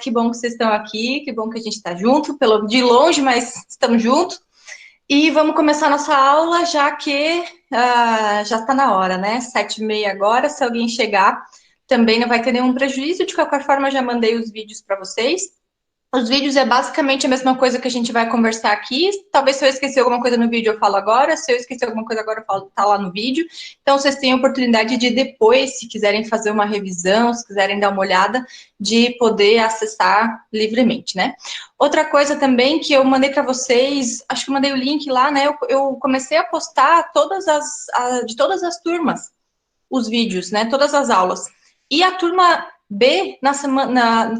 Que bom que vocês estão aqui, que bom que a gente está junto, de longe, mas estamos juntos. E vamos começar nossa aula, já que já está na hora, né? 7h30 agora, se alguém chegar, também não vai ter nenhum prejuízo. De qualquer forma, já mandei os vídeos para vocês. Os vídeos é basicamente a mesma coisa que a gente vai conversar aqui. Talvez se eu esquecer alguma coisa no vídeo, eu falo agora. Se eu esquecer alguma coisa agora, eu falo, tá lá no vídeo. Então, vocês têm a oportunidade de depois, se quiserem fazer uma revisão, se quiserem dar uma olhada, de poder acessar livremente, né? Outra coisa também que eu mandei para vocês, acho que eu mandei o link lá, né? Eu comecei a postar de todas as turmas, os vídeos, né? Todas as aulas. E a turma B,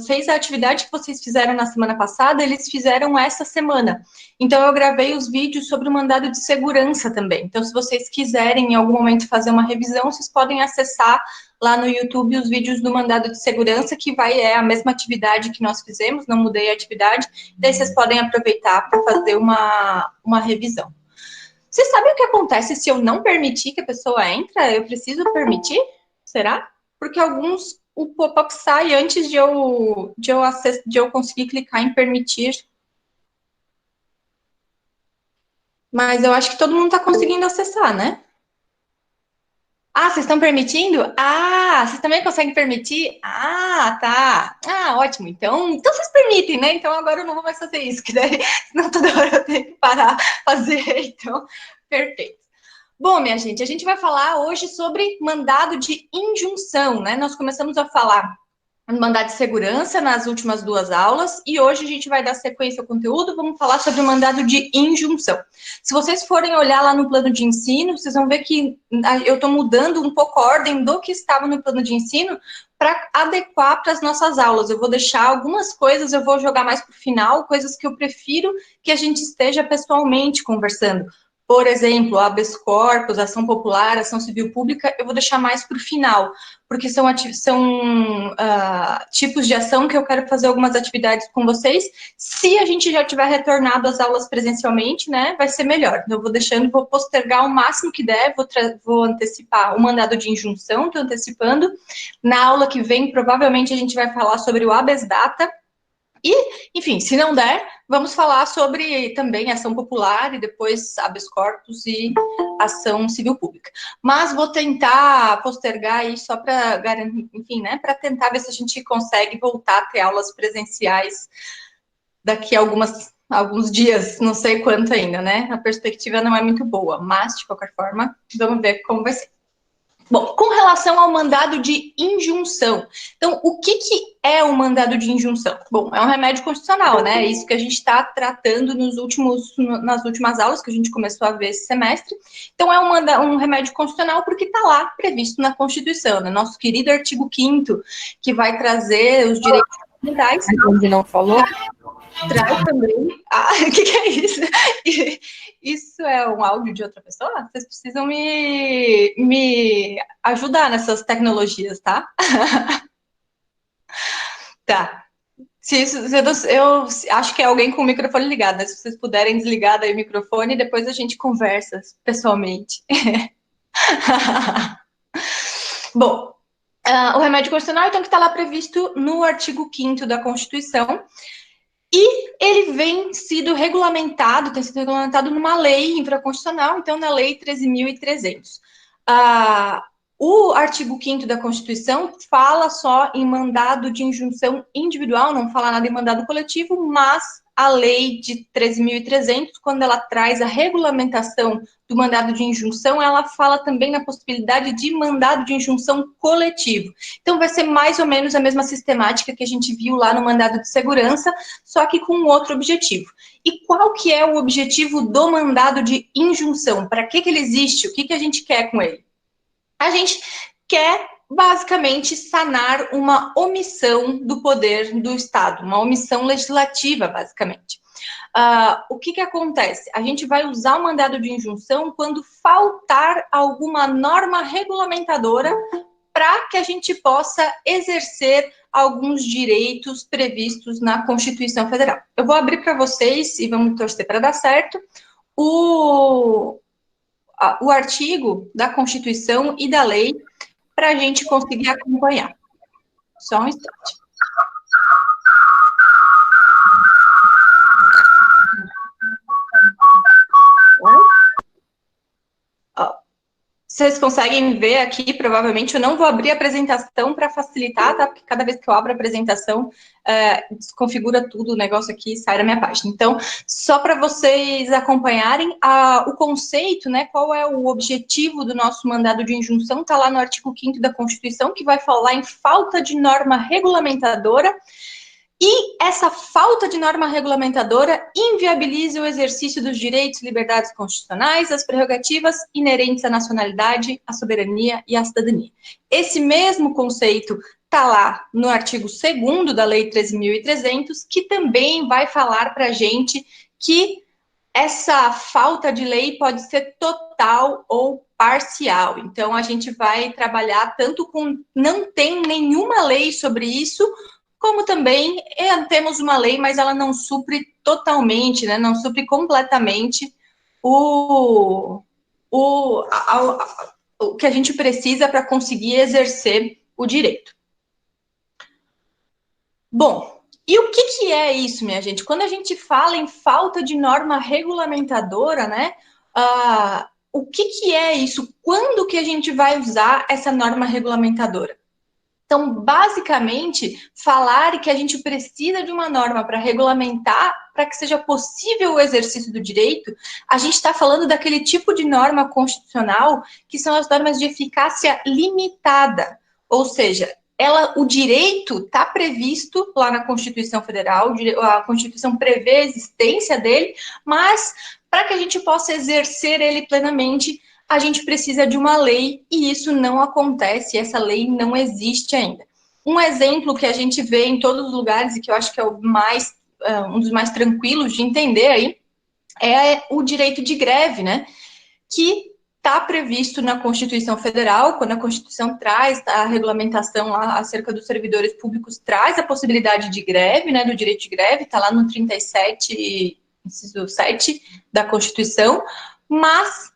fez a atividade que vocês fizeram na semana passada, eles fizeram essa semana. Então, eu gravei os vídeos sobre o mandado de segurança também. Então, se vocês quiserem, em algum momento, fazer uma revisão, vocês podem acessar lá no YouTube os vídeos do mandado de segurança, que é a mesma atividade que nós fizemos, não mudei a atividade. Daí, vocês podem aproveitar para fazer uma revisão. Vocês sabem o que acontece se eu não permitir que a pessoa entre? Eu preciso permitir? Será? Porque o pop-up sai antes de eu conseguir clicar em permitir. Mas eu acho que todo mundo está conseguindo acessar, né? Ah, vocês estão permitindo? Ah, vocês também conseguem permitir? Ah, tá. Ah, ótimo. Então vocês permitem, né? Então agora eu não vou mais fazer isso, que daí, senão toda hora eu tenho que parar, fazer. Então, perfeito. Bom, minha gente, a gente vai falar hoje sobre mandado de injunção, né? Nós começamos a falar no mandado de segurança nas últimas 2 aulas e hoje a gente vai dar sequência ao conteúdo, vamos falar sobre o mandado de injunção. Se vocês forem olhar lá no plano de ensino, vocês vão ver que eu estou mudando um pouco a ordem do que estava no plano de ensino para adequar para as nossas aulas. Eu vou deixar algumas coisas, eu vou jogar mais para o final, coisas que eu prefiro que a gente esteja pessoalmente conversando. Por exemplo, habeas corpus, ação popular, ação civil pública, eu vou deixar mais para o final, porque são tipos de ação que eu quero fazer algumas atividades com vocês. Se a gente já tiver retornado às aulas presencialmente, né, vai ser melhor. Eu vou postergar o máximo que der, vou antecipar o mandado de injunção, estou antecipando. Na aula que vem, provavelmente a gente vai falar sobre o habeas data. E, enfim, se não der, vamos falar sobre também ação popular e depois habeas corpus e ação civil pública. Mas vou tentar postergar aí só para garantir, enfim, né, para tentar ver se a gente consegue voltar a ter aulas presenciais daqui a alguns dias, não sei quanto ainda, né? A perspectiva não é muito boa, mas, de qualquer forma, vamos ver como vai ser. Bom, com relação ao mandado de injunção. Então, o que é o mandado de injunção? Bom, é um remédio constitucional, né? É isso que a gente está tratando nas últimas aulas que a gente começou a ver esse semestre. Então, é um remédio constitucional porque está lá previsto na Constituição, né? Nosso querido artigo 5º, que vai trazer os direitos fundamentais. Onde não falou? Traz também. Ah, o que é isso? Isso é um áudio de outra pessoa? Vocês precisam me ajudar nessas tecnologias, tá? Tá. Eu acho que é alguém com o microfone ligado, né? Se vocês puderem desligar daí o microfone, depois a gente conversa pessoalmente. Bom, o remédio constitucional, então, que está lá previsto no artigo 5º da Constituição. E ele tem sido regulamentado numa lei infraconstitucional, então na Lei 13.300. O artigo 5º da Constituição fala só em mandado de injunção individual, não fala nada em mandado coletivo, mas a Lei de 13.300, quando ela traz a regulamentação do mandado de injunção, ela fala também na possibilidade de mandado de injunção coletivo. Então, vai ser mais ou menos a mesma sistemática que a gente viu lá no mandado de segurança, só que com outro objetivo. E qual que é o objetivo do mandado de injunção? Para que ele existe? O que a gente quer com ele? A gente quer, basicamente, sanar uma omissão do poder do Estado, uma omissão legislativa, basicamente. O que acontece? A gente vai usar o mandado de injunção quando faltar alguma norma regulamentadora para que a gente possa exercer alguns direitos previstos na Constituição Federal. Eu vou abrir para vocês, e vamos torcer para dar certo, o artigo da Constituição e da lei para a gente conseguir acompanhar. Só um instante. Vocês conseguem ver aqui, provavelmente, eu não vou abrir a apresentação para facilitar, tá? Porque cada vez que eu abro a apresentação, desconfigura tudo, o negócio aqui sai da minha página. Então, só para vocês acompanharem o conceito, né? Qual é o objetivo do nosso mandado de injunção, está lá no artigo 5º da Constituição, que vai falar em falta de norma regulamentadora. E essa falta de norma regulamentadora inviabiliza o exercício dos direitos e liberdades constitucionais, as prerrogativas inerentes à nacionalidade, à soberania e à cidadania. Esse mesmo conceito está lá no artigo 2º da Lei 13.300, que também vai falar para a gente que essa falta de lei pode ser total ou parcial. Então, a gente vai trabalhar tanto com não tem nenhuma lei sobre isso, como também temos uma lei, mas ela não supre totalmente, né, não supre completamente o que a gente precisa para conseguir exercer o direito. Bom, e o que é isso, minha gente? Quando a gente fala em falta de norma regulamentadora, né, o que é isso? Quando que a gente vai usar essa norma regulamentadora? Então, basicamente, falar que a gente precisa de uma norma para regulamentar, para que seja possível o exercício do direito, a gente está falando daquele tipo de norma constitucional que são as normas de eficácia limitada, ou seja, o direito está previsto lá na Constituição Federal, a Constituição prevê a existência dele, mas para que a gente possa exercer ele plenamente, a gente precisa de uma lei e isso não acontece, essa lei não existe ainda. Um exemplo que a gente vê em todos os lugares e que eu acho que é um dos mais tranquilos de entender aí, é o direito de greve, né? Que está previsto na Constituição Federal, quando a Constituição traz a regulamentação lá acerca dos servidores públicos, traz a possibilidade de greve, né, do direito de greve, está lá no 37, inciso 7 da Constituição, mas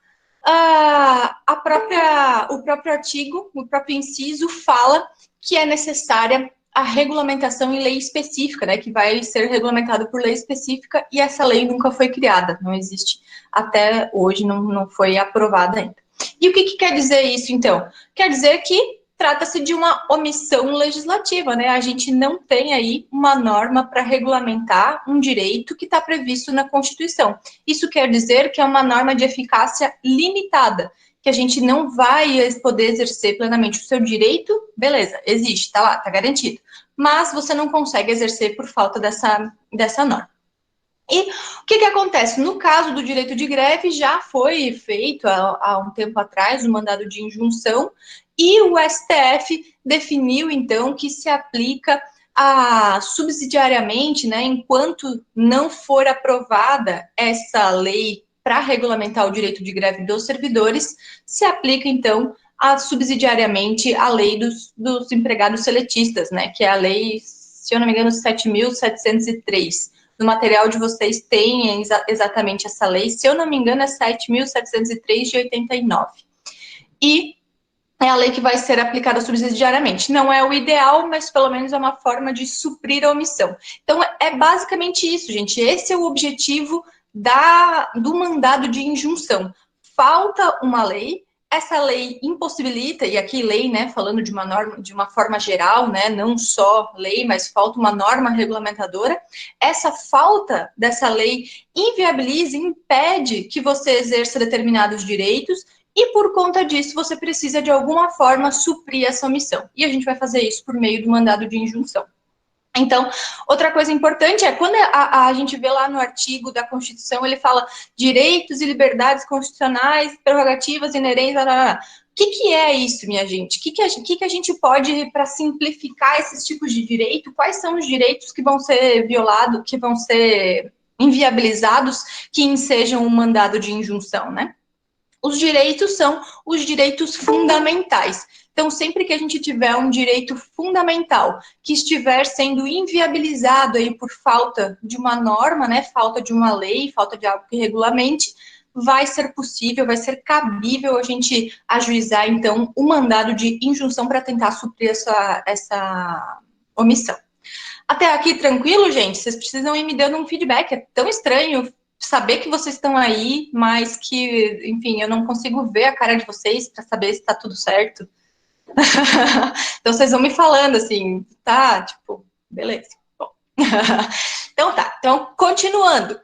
o próprio artigo, o próprio inciso fala que é necessária a regulamentação em lei específica, né, que vai ser regulamentado por lei específica, e essa lei nunca foi criada, não existe até hoje, não foi aprovada ainda. E o que quer dizer isso, então? Quer dizer que trata-se de uma omissão legislativa, né? A gente não tem aí uma norma para regulamentar um direito que está previsto na Constituição. Isso quer dizer que é uma norma de eficácia limitada, que a gente não vai poder exercer plenamente o seu direito, beleza, existe, está lá, está garantido, mas você não consegue exercer por falta dessa norma. E o que acontece? No caso do direito de greve, já foi feito há um tempo atrás o mandado de injunção e o STF definiu, então, que se aplica subsidiariamente, né, enquanto não for aprovada essa lei para regulamentar o direito de greve dos servidores, se aplica, então, subsidiariamente a lei dos empregados seletistas, né, que é a lei, se eu não me engano, 7.703. No material de vocês tem exatamente essa lei, se eu não me engano, é 7.703 de 89. E é a lei que vai ser aplicada subsidiariamente. Não é o ideal, mas pelo menos é uma forma de suprir a omissão. Então, é basicamente isso, gente. Esse é o objetivo do mandado de injunção. Falta uma lei, essa lei impossibilita, e aqui lei, né, falando de uma norma, de uma forma geral, né, não só lei, mas falta uma norma regulamentadora. Essa falta dessa lei inviabiliza, impede que você exerça determinados direitos, e por conta disso você precisa de alguma forma suprir essa omissão. E a gente vai fazer isso por meio do mandado de injunção. Então, outra coisa importante é quando a gente vê lá no artigo da Constituição, ele fala direitos e liberdades constitucionais, prerrogativas inerentes. O que é isso, minha gente? O que a gente pode, para simplificar esses tipos de direito, quais são os direitos que vão ser violados, que vão ser inviabilizados, que ensejam um mandado de injunção, né? Os direitos são os direitos fundamentais. Então, sempre que a gente tiver um direito fundamental que estiver sendo inviabilizado aí por falta de uma norma, né, falta de uma lei, falta de algo que regulamente, vai ser possível, vai ser cabível a gente ajuizar, então, o mandado de injunção para tentar suprir essa omissão. Até aqui, tranquilo, gente? Vocês precisam ir me dando um feedback. É tão estranho saber que vocês estão aí, mas que, enfim, eu não consigo ver a cara de vocês para saber se está tudo certo. Então, vocês vão me falando assim, tá? Tipo, beleza. Bom. Então, tá. Então, continuando.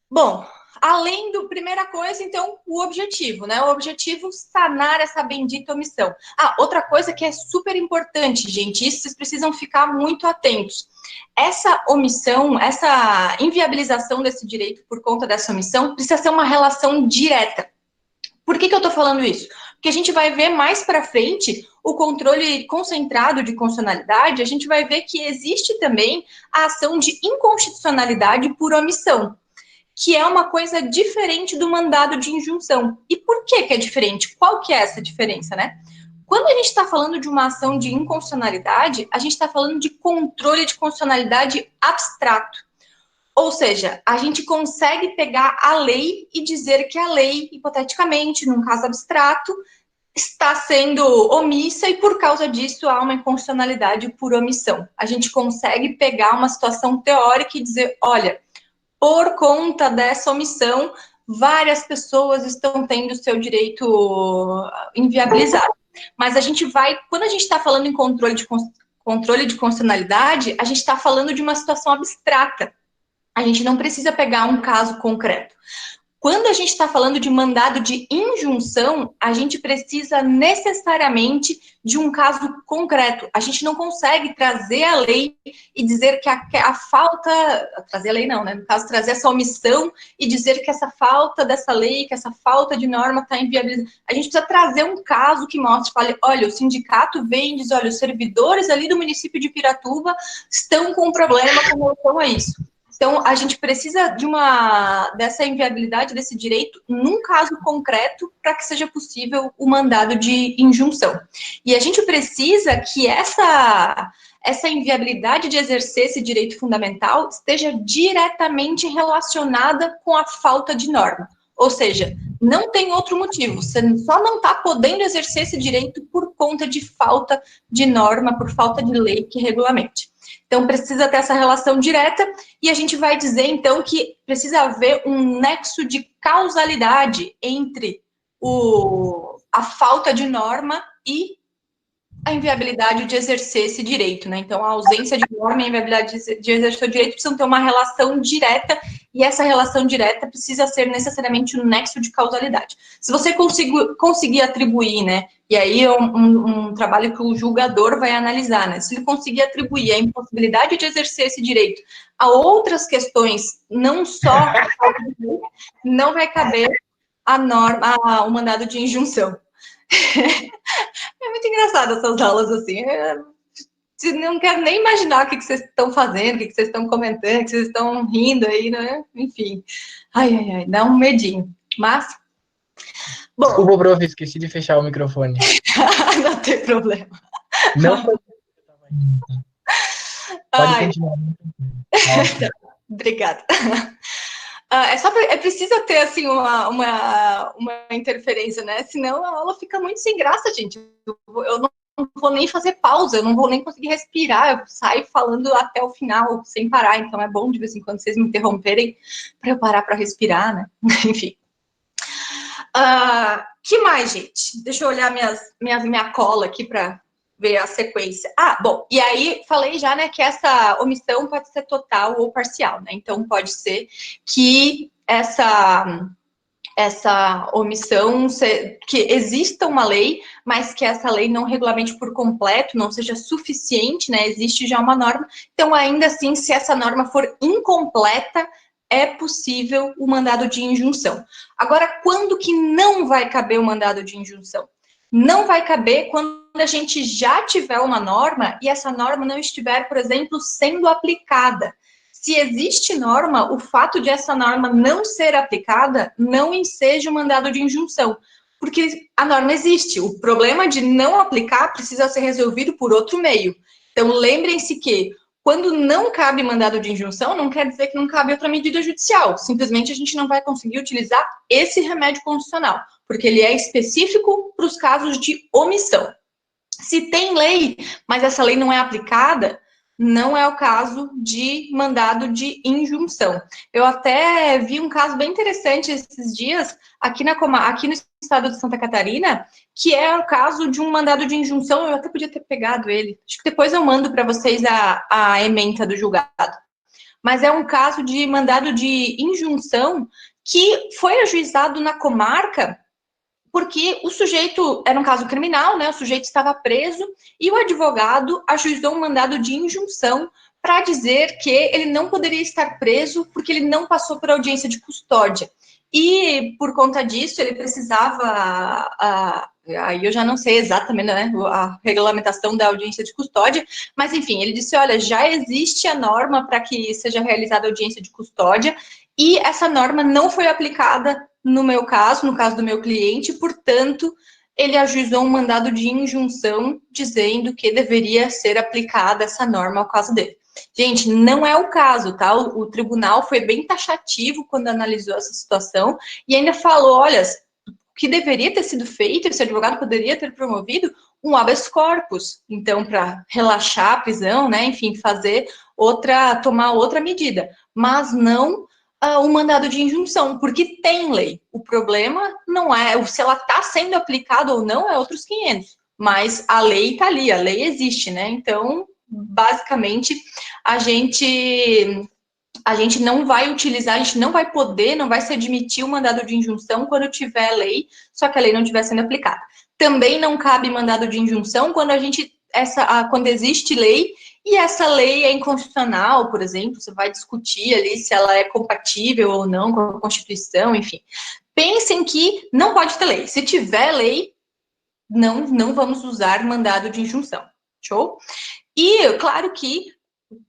Bom, além do primeira coisa, então, o objetivo, né? O objetivo sanar essa bendita omissão. Ah, outra coisa que é super importante, gente, isso vocês precisam ficar muito atentos. Essa omissão, essa inviabilização desse direito por conta dessa omissão, precisa ser uma relação direta. Por que eu tô falando isso? Porque a gente vai ver mais para frente o controle concentrado de constitucionalidade, a gente vai ver que existe também a ação de inconstitucionalidade por omissão, que é uma coisa diferente do mandado de injunção. E por que é diferente? Qual que é essa diferença, né? Quando a gente está falando de uma ação de inconstitucionalidade, a gente está falando de controle de constitucionalidade abstrato. Ou seja, a gente consegue pegar a lei e dizer que a lei, hipoteticamente, num caso abstrato, está sendo omissa e por causa disso há uma inconstitucionalidade por omissão. A gente consegue pegar uma situação teórica e dizer, olha, por conta dessa omissão, várias pessoas estão tendo seu direito inviabilizado. Mas a gente vai, quando a gente está falando em controle de constitucionalidade, a gente está falando de uma situação abstrata. A gente não precisa pegar um caso concreto. Quando a gente está falando de mandado de injunção, a gente precisa necessariamente de um caso concreto. A gente não consegue trazer a lei e dizer que a falta... Trazer a lei não, né? No caso, trazer essa omissão e dizer que essa falta dessa lei, que essa falta de norma está inviabilizada. A gente precisa trazer um caso que mostre, fale, olha, o sindicato vem e diz, olha, os servidores ali do município de Piratuba estão com um problema com relação a isso. Então, a gente precisa dessa inviabilidade desse direito num caso concreto para que seja possível o mandado de injunção. E a gente precisa que essa inviabilidade de exercer esse direito fundamental esteja diretamente relacionada com a falta de norma. Ou seja, não tem outro motivo, você só não está podendo exercer esse direito por conta de falta de norma, por falta de lei que regulamente. Então, precisa ter essa relação direta e a gente vai dizer, então, que precisa haver um nexo de causalidade entre a falta de norma e a inviabilidade de exercer esse direito, né? Então, a ausência de norma e a inviabilidade de exercer o direito precisam ter uma relação direta e essa relação direta precisa ser necessariamente um nexo de causalidade. Se você conseguir atribuir, né? E aí é um trabalho que o julgador vai analisar, né? Se ele conseguir atribuir a impossibilidade de exercer esse direito a outras questões, não só não vai caber a norma, o mandado de injunção. É muito engraçado essas aulas assim. Não quero nem imaginar o que vocês estão fazendo, o que vocês estão comentando, o que vocês estão rindo aí, né? Enfim. Ai, dá um medinho. Mas. Bom, desculpa, prof, esqueci de fechar o microfone. Não tem problema. Não foi. Pode continuar. Obrigada. É preciso ter, assim, uma interferência, né? Senão a aula fica muito sem graça, gente. Eu não vou nem fazer pausa, eu não vou nem conseguir respirar, eu saio falando até o final, sem parar. Então é bom, de vez em quando, vocês me interromperem para eu parar para respirar, né? Enfim. Que mais, gente? Deixa eu olhar minha cola aqui para ver a sequência. Bom, e aí falei já, né, que essa omissão pode ser total ou parcial, né? Então, pode ser que essa omissão, que exista uma lei, mas que essa lei não regulamente por completo, não seja suficiente, né? Existe já uma norma. Então, ainda assim, se essa norma for incompleta, é possível o mandado de injunção. Agora, quando que não vai caber o mandado de injunção? Não vai caber quando a gente já tiver uma norma e essa norma não estiver, por exemplo, sendo aplicada. Se existe norma, o fato de essa norma não ser aplicada não enseja o mandado de injunção, porque a norma existe. O problema de não aplicar precisa ser resolvido por outro meio. Então, lembrem-se que quando não cabe mandado de injunção, não quer dizer que não cabe outra medida judicial. Simplesmente a gente não vai conseguir utilizar esse remédio constitucional, porque ele é específico para os casos de omissão. Se tem lei, mas essa lei não é aplicada, Não é o caso de mandado de injunção. Eu até vi um caso bem interessante esses dias aqui no estado de Santa Catarina, que é o caso de um mandado de injunção. Eu até podia ter pegado ele. Acho que depois eu mando para vocês a ementa do julgado. Mas é um caso de mandado de injunção que foi ajuizado na comarca porque o sujeito era um caso criminal, né? O sujeito estava preso e o advogado ajuizou um mandado de injunção para dizer que ele não poderia estar preso porque ele não passou por audiência de custódia. E por conta disso, ele precisava. Aí eu já não sei exatamente, né, a regulamentação da audiência de custódia, mas enfim, ele disse: olha, já existe a norma para que seja realizada a audiência de custódia, e essa norma não foi aplicada no meu caso, no caso do meu cliente, portanto, ele ajuizou um mandado de injunção dizendo que deveria ser aplicada essa norma ao caso dele. Gente, não é o caso, tá? O tribunal foi bem taxativo quando analisou essa situação e ainda falou, olha, o que deveria ter sido feito, esse advogado poderia ter promovido um habeas corpus, então, para relaxar a prisão, né, enfim, tomar outra medida, mas não um mandado de injunção, porque tem lei. O problema não é se ela está sendo aplicada ou não, é outros 500. Mas a lei está ali, a lei existe, né? Então, basicamente, a gente não vai utilizar, a gente não vai poder, não vai se admitir o mandado de injunção quando tiver lei, só que a lei não estiver sendo aplicada. Também não cabe mandado de injunção quando existe lei e essa lei é inconstitucional, por exemplo, você vai discutir ali se ela é compatível ou não com a Constituição, enfim. Pensem que não pode ter lei. Se tiver lei, não vamos usar mandado de injunção. Show? E, claro que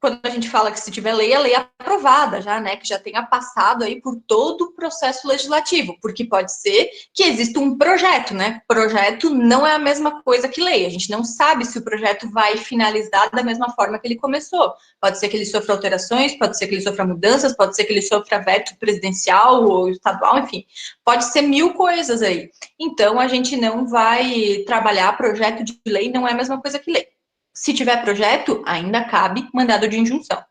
quando a gente fala que se tiver lei, a lei é aprovada já, né, que já tenha passado aí por todo o processo legislativo, porque pode ser que exista um projeto, né, projeto não é a mesma coisa que lei, a gente não sabe se o projeto vai finalizar da mesma forma que ele começou, pode ser que ele sofra alterações, pode ser que ele sofra mudanças, pode ser que ele sofra veto presidencial ou estadual, enfim, pode ser 1000 coisas aí, então a gente não vai trabalhar projeto de lei, não é a mesma coisa que lei. Se tiver projeto, ainda cabe mandado de injunção.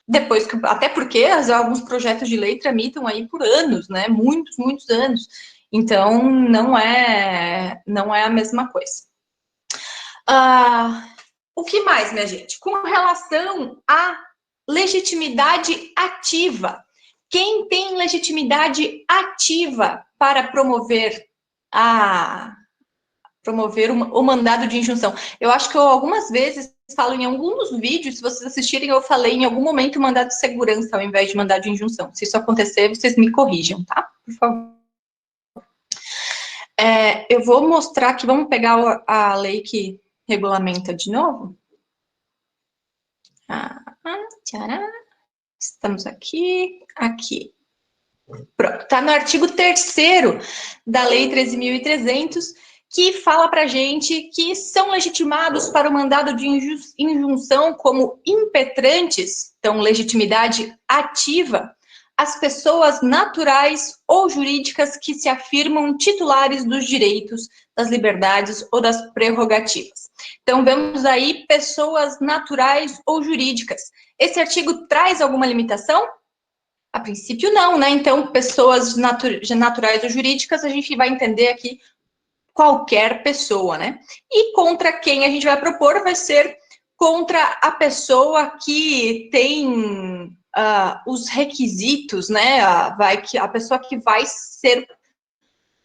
Depois que, até porque alguns projetos de lei tramitam aí por anos, né? Muitos, muitos anos. Então, não é a mesma coisa. O que mais, minha gente? Com relação à legitimidade ativa. Quem tem legitimidade ativa para promover o mandado de injunção. Eu acho que eu algumas vezes falo em alguns vídeos, se vocês assistirem, eu falei em algum momento mandado de segurança ao invés de mandado de injunção. Se isso acontecer, vocês me corrijam, tá? Por favor. Eu vou mostrar aqui, vamos pegar a lei que regulamenta de novo. Tcharam. Estamos aqui. Pronto, está no artigo 3º da Lei 13.300, que fala para a gente que são legitimados para o mandado de injunção como impetrantes, então legitimidade ativa, as pessoas naturais ou jurídicas que se afirmam titulares dos direitos, das liberdades ou das prerrogativas. Então, vemos aí pessoas naturais ou jurídicas. Esse artigo traz alguma limitação? A princípio, não, né? Então, pessoas naturais ou jurídicas, a gente vai entender aqui qualquer pessoa, né? E contra quem a gente vai propor vai ser contra a pessoa que tem os requisitos, né? A pessoa que vai ser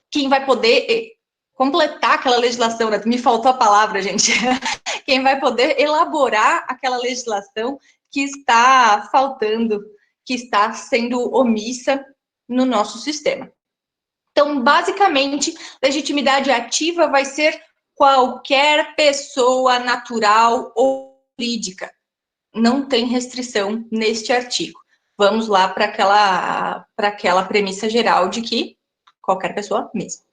quem vai poder completar aquela legislação, né? Me faltou a palavra, gente. Quem vai poder elaborar aquela legislação que está faltando, que está sendo omissa no nosso sistema. Então, basicamente, legitimidade ativa vai ser qualquer pessoa natural ou jurídica. Não tem restrição neste artigo. Vamos lá para aquela premissa geral de que qualquer pessoa mesmo.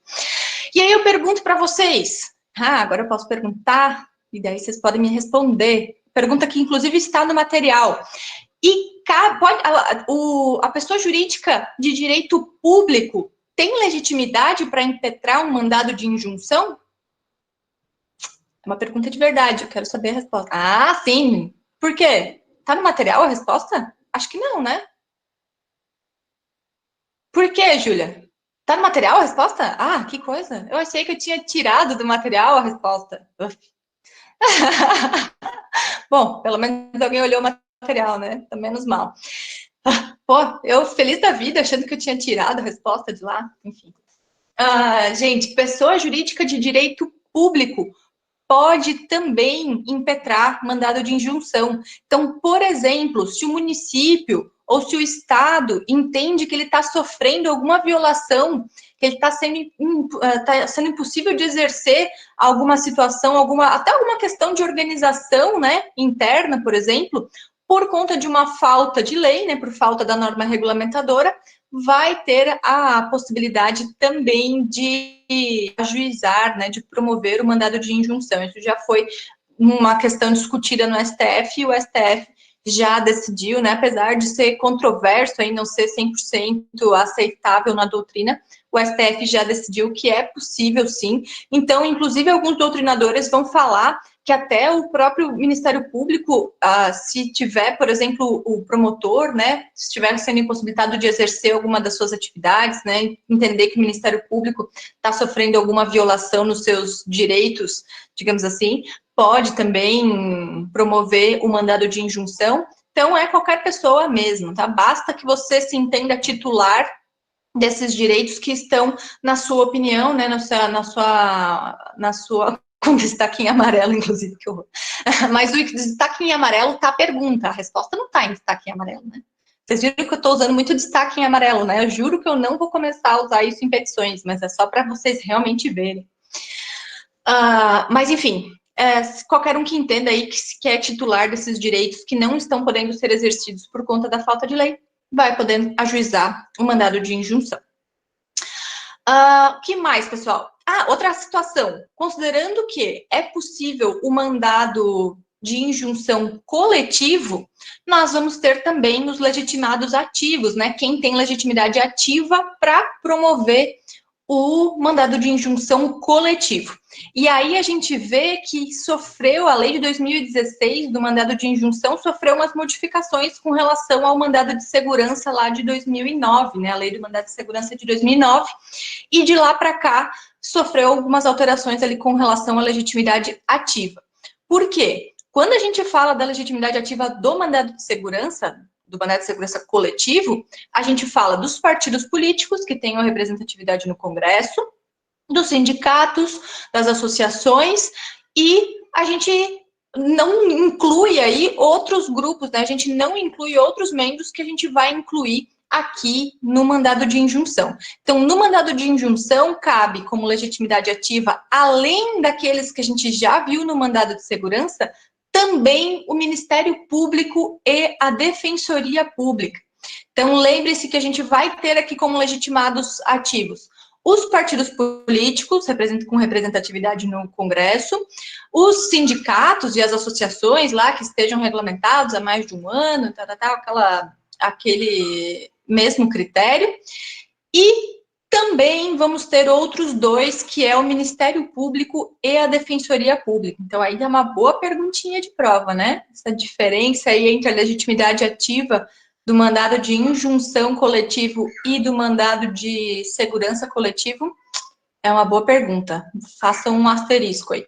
E aí eu pergunto para vocês. Agora eu posso perguntar, e daí vocês podem me responder. Pergunta que, inclusive, está no material. E a pessoa jurídica de direito público tem legitimidade para impetrar um mandado de injunção? É uma pergunta de verdade, eu quero saber a resposta. Sim, Por quê? Tá no material a resposta? Acho que não, né? Por quê, Júlia? Tá no material a resposta? Ah, que coisa. Eu achei que eu tinha tirado do material a resposta. Bom, pelo menos alguém olhou o material, né? Tá menos mal. Pô, eu feliz da vida, achando que eu tinha tirado a resposta de lá. Enfim. Gente, pessoa jurídica de direito público pode também impetrar mandado de injunção. Então, por exemplo, se o município ou se o Estado entende que ele está sofrendo alguma violação, que ele está sendo impossível de exercer alguma situação, até alguma questão de organização, né, interna, por exemplo, por conta de uma falta de lei, né, por falta da norma regulamentadora, vai ter a possibilidade também de ajuizar, né, de promover o mandado de injunção. Isso já foi uma questão discutida no STF, e o STF já decidiu, né, apesar de ser controverso e não ser 100% aceitável na doutrina, o STF já decidiu que é possível, sim. Então, inclusive, alguns doutrinadores vão falar que até o próprio Ministério Público, se tiver, por exemplo, o promotor, né, se estiver sendo impossibilitado de exercer alguma das suas atividades, né, entender que o Ministério Público está sofrendo alguma violação nos seus direitos, digamos assim, pode também promover o mandado de injunção. Então, é qualquer pessoa mesmo, tá? Basta que você se entenda titular desses direitos que estão, na sua opinião, né, na sua com destaque em amarelo, inclusive, que horror. Mas o destaque em amarelo tá a pergunta, a resposta não tá em destaque em amarelo, né? Vocês viram que eu tô usando muito destaque em amarelo, né? Eu juro que eu não vou começar a usar isso em petições, mas é só para vocês realmente verem. Mas, enfim, qualquer um que entenda aí que é titular desses direitos que não estão podendo ser exercidos por conta da falta de lei, vai poder ajuizar o mandado de injunção. Que mais, pessoal? Outra situação. Considerando que é possível o mandado de injunção coletivo, nós vamos ter também os legitimados ativos, né? Quem tem legitimidade ativa para promover o mandado de injunção coletivo. E aí a gente vê que a lei de 2016 do mandado de injunção sofreu umas modificações com relação ao mandado de segurança lá de 2009, né? A lei do mandado de segurança de 2009, e de lá para cá sofreu algumas alterações ali com relação à legitimidade ativa. Por quê? Quando a gente fala da legitimidade ativa do mandado de segurança coletivo, a gente fala dos partidos políticos que tenham representatividade no Congresso, dos sindicatos, das associações, e a gente não inclui aí outros grupos, né? A gente não inclui outros membros que a gente vai incluir aqui no mandado de injunção. Então, no mandado de injunção, cabe como legitimidade ativa, além daqueles que a gente já viu no mandado de segurança, também o Ministério Público e a Defensoria Pública. Então, lembre-se que a gente vai ter aqui como legitimados ativos os partidos políticos, com representatividade no Congresso, os sindicatos e as associações lá que estejam regulamentados há mais de um ano, aquele mesmo critério, e também vamos ter outros dois, que é o Ministério Público e a Defensoria Pública. Então, aí é uma boa perguntinha de prova, né? Essa diferença aí entre a legitimidade ativa do mandado de injunção coletivo e do mandado de segurança coletivo é uma boa pergunta. Façam um asterisco aí.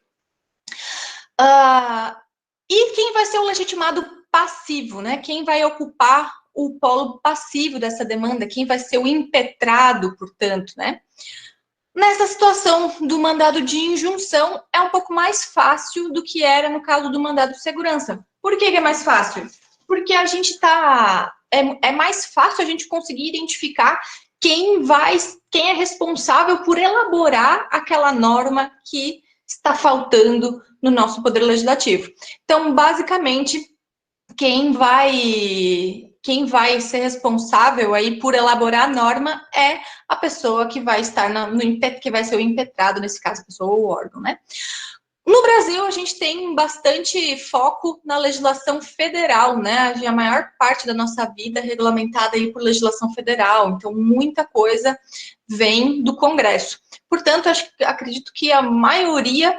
E quem vai ser o legitimado passivo, né? Quem vai ocupar o polo passivo dessa demanda? Quem vai ser o impetrado, portanto, né? Nessa situação do mandado de injunção, é um pouco mais fácil do que era no caso do mandado de segurança. Por que é mais fácil? Porque a gente é mais fácil a gente conseguir identificar quem é responsável por elaborar aquela norma que está faltando no nosso poder legislativo. Então, basicamente, quem vai ser responsável aí por elaborar a norma é a pessoa que vai estar que vai ser o impetrado, nesse caso, a pessoa ou o órgão, né? No Brasil, a gente tem bastante foco na legislação federal, né? A maior parte da nossa vida é regulamentada aí por legislação federal, então muita coisa vem do Congresso. Portanto, acredito que a maioria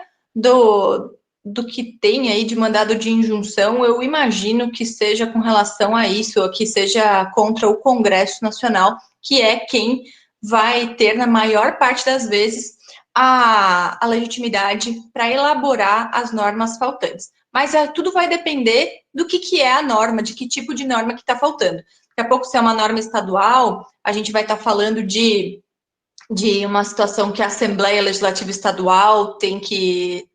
do que tem aí de mandado de injunção, eu imagino que seja com relação a isso, ou que seja contra o Congresso Nacional, que é quem vai ter, na maior parte das vezes, a legitimidade para elaborar as normas faltantes. Mas tudo vai depender do que é a norma, de que tipo de norma que está faltando. Daqui a pouco, se é uma norma estadual, a gente vai estar falando de uma situação que a Assembleia Legislativa Estadual tem que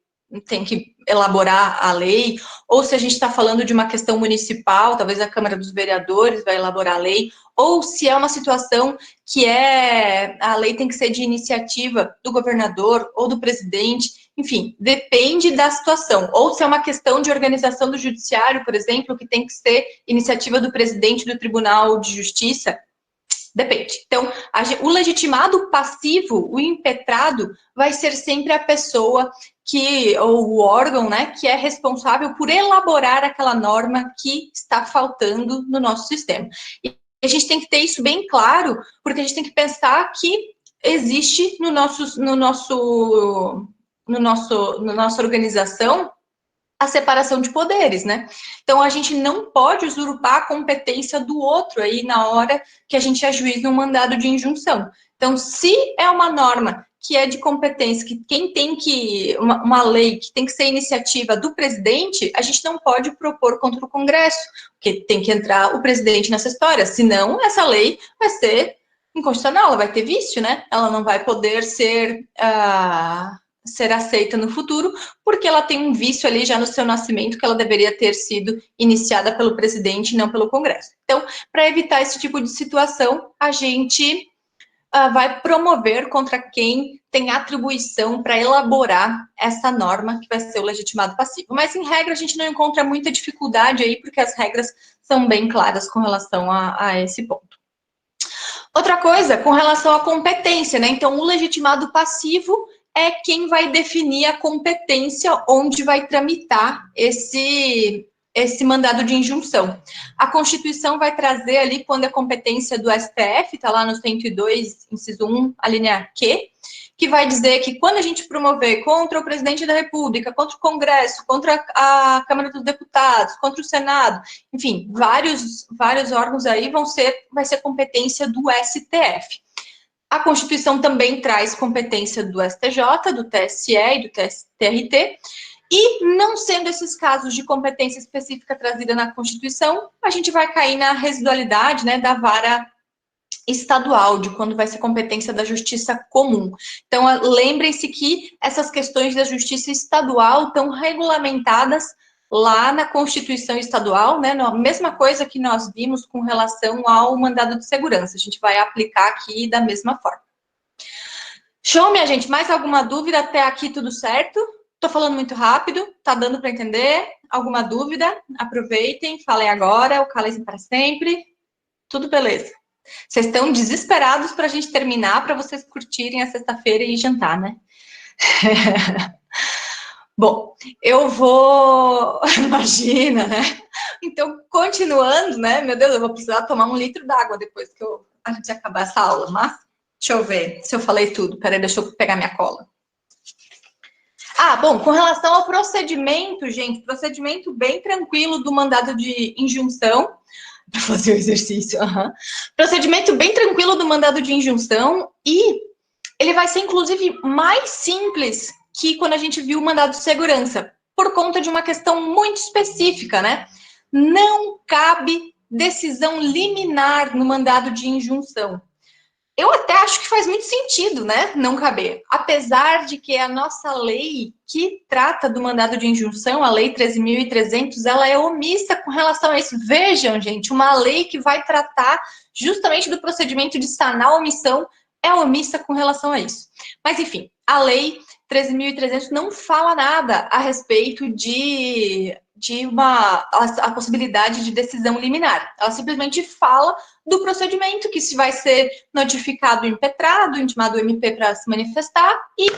elaborar a lei, ou se a gente está falando de uma questão municipal, talvez a Câmara dos Vereadores vai elaborar a lei, ou se é uma situação que a lei tem que ser de iniciativa do governador ou do presidente, enfim, depende da situação, ou se é uma questão de organização do judiciário, por exemplo, que tem que ser iniciativa do presidente do Tribunal de Justiça. Depende. Então, o legitimado passivo, o impetrado, vai ser sempre a pessoa ou o órgão, né, que é responsável por elaborar aquela norma que está faltando no nosso sistema. E a gente tem que ter isso bem claro, porque a gente tem que pensar que existe na nossa organização a separação de poderes, né? Então, a gente não pode usurpar a competência do outro aí na hora que a gente ajuiza um mandado de injunção. Então, se é uma norma que é de competência, que quem tem uma lei que tem que ser iniciativa do presidente, a gente não pode propor contra o Congresso, porque tem que entrar o presidente nessa história, senão essa lei vai ser inconstitucional, ela vai ter vício, né? Ela não vai poder ser aceita no futuro, porque ela tem um vício ali já no seu nascimento, que ela deveria ter sido iniciada pelo presidente e não pelo Congresso. Então, para evitar esse tipo de situação, a gente vai promover contra quem tem atribuição para elaborar essa norma, que vai ser o legitimado passivo. Mas, em regra, a gente não encontra muita dificuldade aí, porque as regras são bem claras com relação a esse ponto. Outra coisa, com relação à competência, né? Então, o legitimado passivo é quem vai definir a competência onde vai tramitar esse mandado de injunção. A Constituição vai trazer ali, quando a competência do STF, está lá no 102, inciso 1, a linha Q, que vai dizer que quando a gente promover contra o presidente da República, contra o Congresso, contra a Câmara dos Deputados, contra o Senado, enfim, vários órgãos aí vai ser competência do STF. A Constituição também traz competência do STJ, do TSE e do TRT, e não sendo esses casos de competência específica trazida na Constituição, a gente vai cair na residualidade, né, da vara estadual, de quando vai ser competência da Justiça Comum. Então, lembrem-se que essas questões da Justiça Estadual estão regulamentadas lá na Constituição Estadual, né, a mesma coisa que nós vimos com relação ao mandado de segurança, a gente vai aplicar aqui da mesma forma. Show, minha gente, mais alguma dúvida? Até aqui tudo certo? Tô falando muito rápido, tá dando para entender? Alguma dúvida? Aproveitem, falem agora, o Calem para sempre, tudo beleza. Vocês estão desesperados para a gente terminar, para vocês curtirem a sexta-feira e jantar, né? Bom, eu vou... Imagina, né? Então, continuando, né? Meu Deus, eu vou precisar tomar 1 litro d'água depois que a gente acabar essa aula, mas deixa eu ver se eu falei tudo. Peraí, deixa eu pegar minha cola. Bom, com relação ao procedimento, gente, procedimento bem tranquilo do mandado de injunção, para fazer o exercício, procedimento bem tranquilo do mandado de injunção, e ele vai ser, inclusive, mais simples que quando a gente viu o mandado de segurança, por conta de uma questão muito específica, né? Não cabe decisão liminar no mandado de injunção. Eu até acho que faz muito sentido, né, não caber. Apesar de que a nossa lei que trata do mandado de injunção, a Lei 13.300, ela é omissa com relação a isso. Vejam, gente, uma lei que vai tratar justamente do procedimento de sanar a omissão é omissa com relação a isso. Mas, enfim, a Lei 13.300 não fala nada a respeito de a possibilidade de decisão liminar. Ela simplesmente fala do procedimento que se vai ser notificado o impetrado, intimado o MP para se manifestar e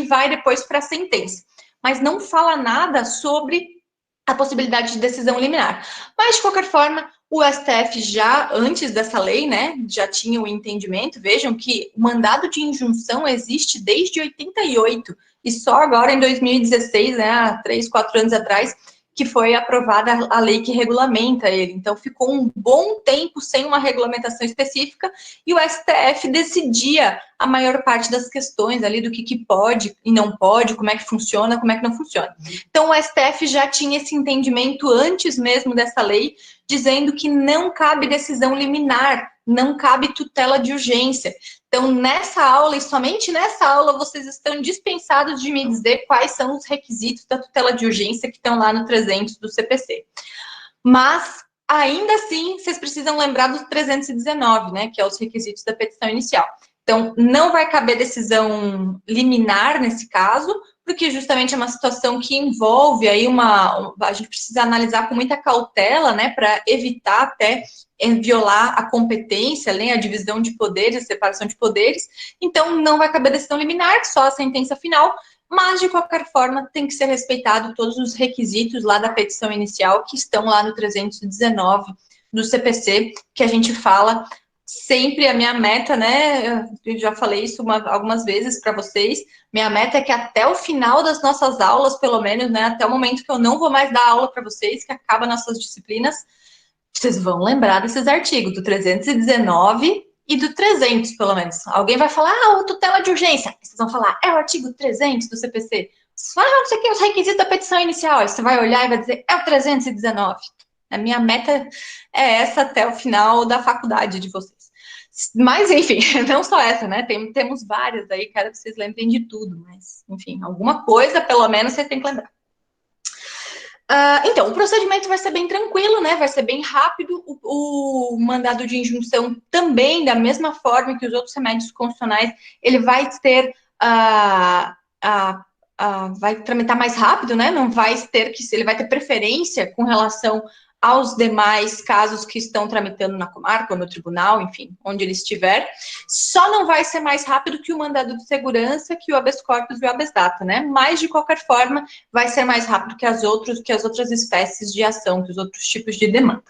vai depois para a sentença. Mas não fala nada sobre a possibilidade de decisão liminar. Mas, de qualquer forma, o STF já, antes dessa lei, né, já tinha o entendimento. Vejam que o mandado de injunção existe desde 88. e só agora em 2016, né, há 3, 4 anos atrás, que foi aprovada a lei que regulamenta ele. Então, ficou um bom tempo sem uma regulamentação específica e o STF decidia a maior parte das questões ali do que pode e não pode, como é que funciona, como é que não funciona. Então, o STF já tinha esse entendimento antes mesmo dessa lei, dizendo que não cabe decisão liminar, não cabe tutela de urgência. Então, nessa aula, e somente nessa aula, vocês estão dispensados de me dizer quais são os requisitos da tutela de urgência que estão lá no 300 do CPC. Mas, ainda assim, vocês precisam lembrar do 319, né, que é os requisitos da petição inicial. Então, não vai caber decisão liminar nesse caso, porque justamente é uma situação que envolve aí a gente precisa analisar com muita cautela, né, para evitar até violar a competência, né, a divisão de poderes, a separação de poderes. Então, não vai caber decisão liminar, só a sentença final, mas, de qualquer forma, tem que ser respeitado todos os requisitos lá da petição inicial que estão lá no 319 do CPC, que a gente fala sempre. A minha meta, né, eu já falei isso algumas vezes para vocês, minha meta é que até o final das nossas aulas, pelo menos, né, até o momento que eu não vou mais dar aula para vocês, que acaba nossas disciplinas, vocês vão lembrar desses artigos, do 319 e do 300, pelo menos. Alguém vai falar, o tutela de urgência. Vocês vão falar, é o artigo 300 do CPC. Não sei o que, os requisitos da petição inicial. Aí você vai olhar e vai dizer, é o 319. A minha meta é essa até o final da faculdade de vocês. Mas, enfim, não só essa, né? Temos várias aí, quero que vocês lembrem de tudo. Mas, enfim, alguma coisa, pelo menos, vocês têm que lembrar. Então, o procedimento vai ser bem tranquilo, né? Vai ser bem rápido. O mandado de injunção também, da mesma forma que os outros remédios constitucionais, ele vai ter vai tramitar mais rápido, né? Não vai ter ele vai ter preferência com relação aos demais casos que estão tramitando na comarca ou no tribunal, enfim, onde ele estiver. Só não vai ser mais rápido que o mandado de segurança, que o habeas corpus e o habeas data, né? Mas, de qualquer forma, vai ser mais rápido que as outras espécies de ação, que os outros tipos de demanda.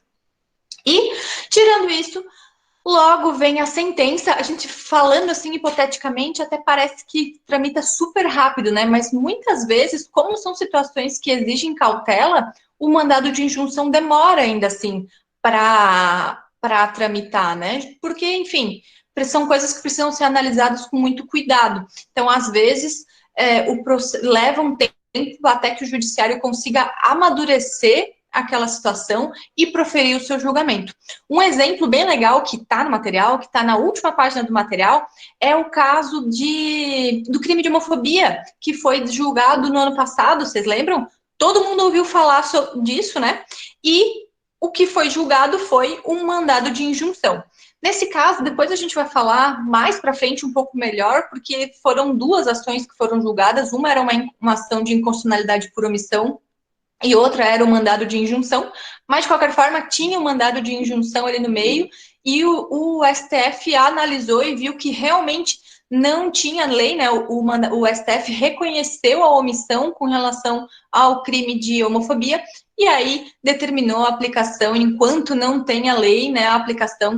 E, tirando isso, logo vem a sentença. A gente falando assim hipoteticamente até parece que tramita super rápido, né? Mas muitas vezes, como são situações que exigem cautela, o mandado de injunção demora ainda assim para tramitar, né? Porque, enfim, são coisas que precisam ser analisadas com muito cuidado. Então, às vezes, leva um tempo até que o judiciário consiga amadurecer aquela situação e proferir o seu julgamento. Um exemplo bem legal que está no material, que está na última página do material, é o caso do crime de homofobia, que foi julgado no ano passado, vocês lembram? Todo mundo ouviu falar disso, né? E o que foi julgado foi um mandado de injunção. Nesse caso, depois a gente vai falar mais para frente um pouco melhor, porque foram duas ações que foram julgadas. Uma era uma ação de inconstitucionalidade por omissão, e outra era o mandado de injunção, mas de qualquer forma tinha um mandado de injunção ali no meio, e o STF analisou e viu que realmente não tinha lei, né? O STF reconheceu a omissão com relação ao crime de homofobia, e aí determinou a aplicação, enquanto não tem a lei, né? A aplicação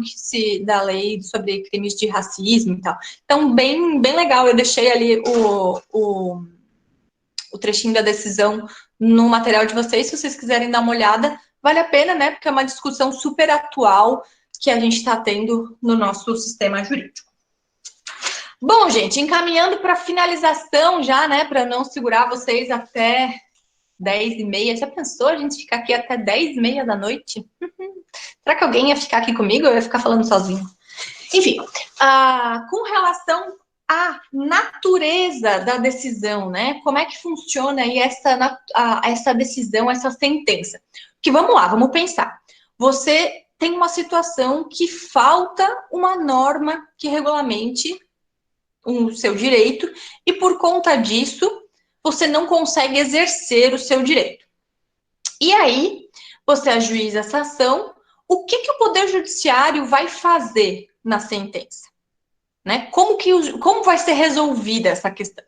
da lei sobre crimes de racismo e tal. Então, bem, bem legal, eu deixei ali o trechinho da decisão no material de vocês, se vocês quiserem dar uma olhada, vale a pena, né? Porque é uma discussão super atual que a gente está tendo no nosso sistema jurídico. Bom, gente, encaminhando para a finalização já, né? Para não segurar vocês até 10h30. Já pensou a gente ficar aqui até 10h30 da noite? Será que alguém ia ficar aqui comigo ou eu ia ficar falando sozinho? Enfim, com relação a natureza da decisão, né? Como é que funciona aí essa decisão, essa sentença? Que vamos lá, vamos pensar. Você tem uma situação que falta uma norma que regulamente o seu direito e por conta disso você não consegue exercer o seu direito. E aí você ajuiza essa ação. O que o Poder Judiciário vai fazer na sentença? Né? Como vai ser resolvida essa questão?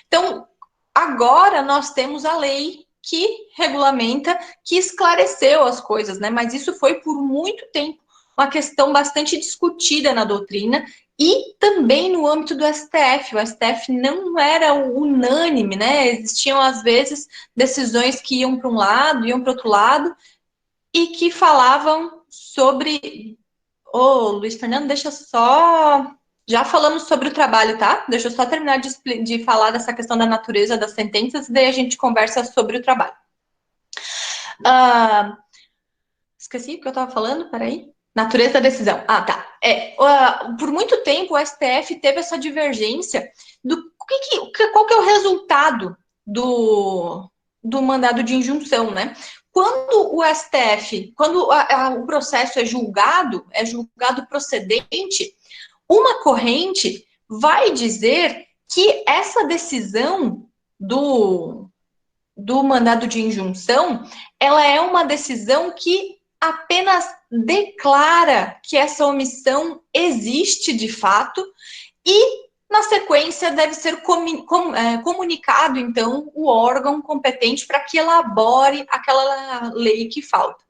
Então, agora nós temos a lei que regulamenta, que esclareceu as coisas, né? Mas isso foi por muito tempo uma questão bastante discutida na doutrina e também no âmbito do STF. O STF não era unânime, né? Existiam, às vezes, decisões que iam para um lado, iam para outro lado, e que falavam sobre... Ô, Luiz Fernando, deixa só... Já falamos sobre o trabalho, tá? Deixa eu só terminar de falar dessa questão da natureza das sentenças, e daí a gente conversa sobre o trabalho. Esqueci o que eu estava falando, peraí. Natureza da decisão. Ah, tá. Por muito tempo, o STF teve essa divergência do qual que é o resultado do mandado de injunção, né? Quando o STF, quando o processo é julgado procedente, uma corrente vai dizer que essa decisão do mandado de injunção, ela é uma decisão que apenas declara que essa omissão existe de fato e, na sequência, deve ser comunicado, então, o órgão competente para que elabore aquela lei que falta.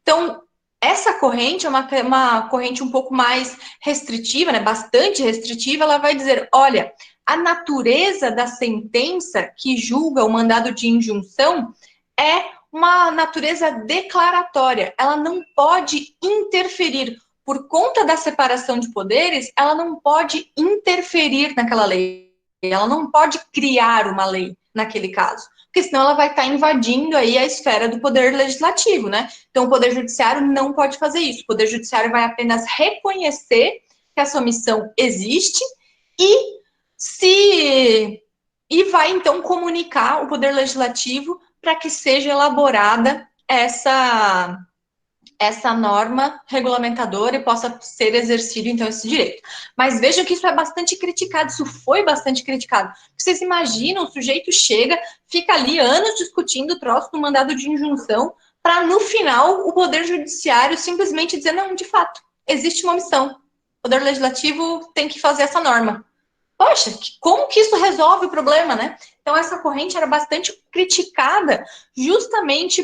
Então, essa corrente é uma corrente um pouco mais restritiva, né, bastante restritiva. Ela vai dizer, olha, a natureza da sentença que julga o mandado de injunção é uma natureza declaratória. Ela não pode interferir. Por conta da separação de poderes, ela não pode interferir naquela lei. Ela não pode criar uma lei naquele caso, porque senão ela vai estar invadindo aí a esfera do poder legislativo, né? Então o poder judiciário não pode fazer isso. O poder judiciário vai apenas reconhecer que essa omissão existe e vai então comunicar o poder legislativo para que seja elaborada essa norma regulamentadora e possa ser exercido, então, esse direito. Mas vejam que isso é bastante criticado, isso foi bastante criticado. Vocês imaginam, o sujeito chega, fica ali anos discutindo o troço do mandado de injunção, para, no final, o Poder Judiciário simplesmente dizer, não, de fato, existe uma omissão. O Poder Legislativo tem que fazer essa norma. Poxa, como que isso resolve o problema, né? Então, essa corrente era bastante criticada justamente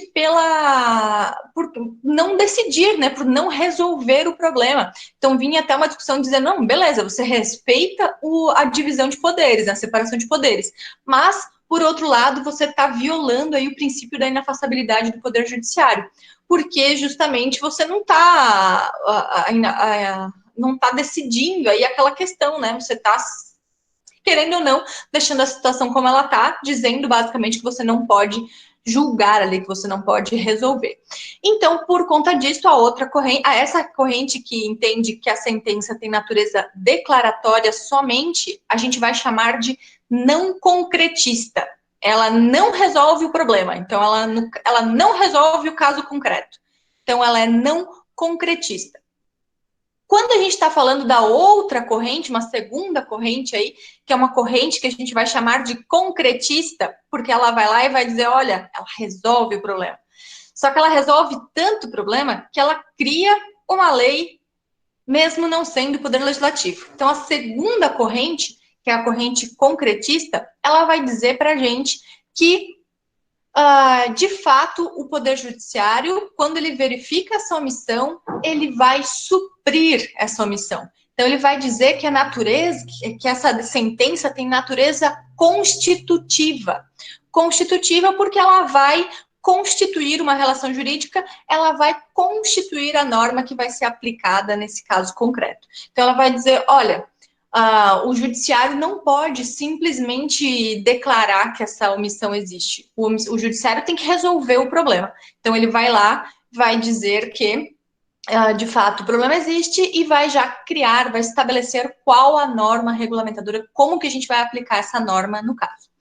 por não decidir, né? Por não resolver o problema. Então, vinha até uma discussão dizendo, não, beleza, você respeita a divisão de poderes, a separação de poderes, mas, por outro lado, você está violando aí o princípio da inafastabilidade do Poder Judiciário, porque justamente você não está decidindo aí aquela questão, né? Você está, querendo ou não, deixando a situação como ela está, dizendo basicamente que você não pode julgar ali, que você não pode resolver. Então, por conta disso, essa corrente que entende que a sentença tem natureza declaratória somente, a gente vai chamar de não concretista. Ela não resolve o problema, então ela não resolve o caso concreto. Então, ela é não concretista. Quando a gente está falando da outra corrente, uma segunda corrente aí, que é uma corrente que a gente vai chamar de concretista, porque ela vai lá e vai dizer, olha, ela resolve o problema. Só que ela resolve tanto o problema que ela cria uma lei, mesmo não sendo poder legislativo. Então, a segunda corrente, que é a corrente concretista, ela vai dizer para a gente que, de fato, o Poder Judiciário, quando ele verifica essa omissão, ele vai suprir essa omissão. Então, ele vai dizer que que essa sentença tem natureza constitutiva. Constitutiva porque ela vai constituir uma relação jurídica, ela vai constituir a norma que vai ser aplicada nesse caso concreto. Então, ela vai dizer, olha, o judiciário não pode simplesmente declarar que essa omissão existe. O judiciário tem que resolver o problema. Então, ele vai lá, vai dizer que, de fato, o problema existe e vai já vai estabelecer qual a norma regulamentadora, como que a gente vai aplicar essa norma no caso.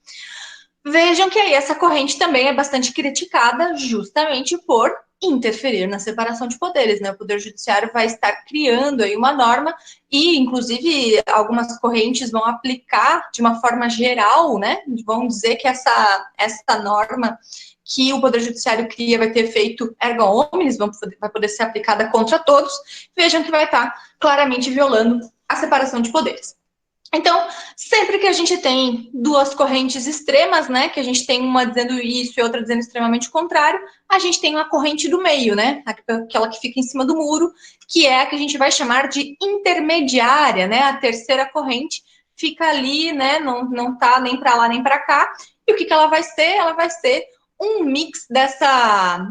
Vejam que aí essa corrente também é bastante criticada justamente por interferir na separação de poderes, né? O Poder Judiciário vai estar criando aí uma norma e, inclusive, algumas correntes vão aplicar de uma forma geral, né? Vão dizer que essa norma que o Poder Judiciário cria vai ter efeito erga omnes, vai poder ser aplicada contra todos. Vejam que vai estar claramente violando a separação de poderes. Então, sempre que a gente tem duas correntes extremas, né, que a gente tem uma dizendo isso e outra dizendo extremamente o contrário, a gente tem uma corrente do meio, né, aquela que fica em cima do muro, que é a que a gente vai chamar de intermediária, né, a terceira corrente fica ali, né, não tá nem para lá nem para cá, e o que ela vai ser? Ela vai ser um mix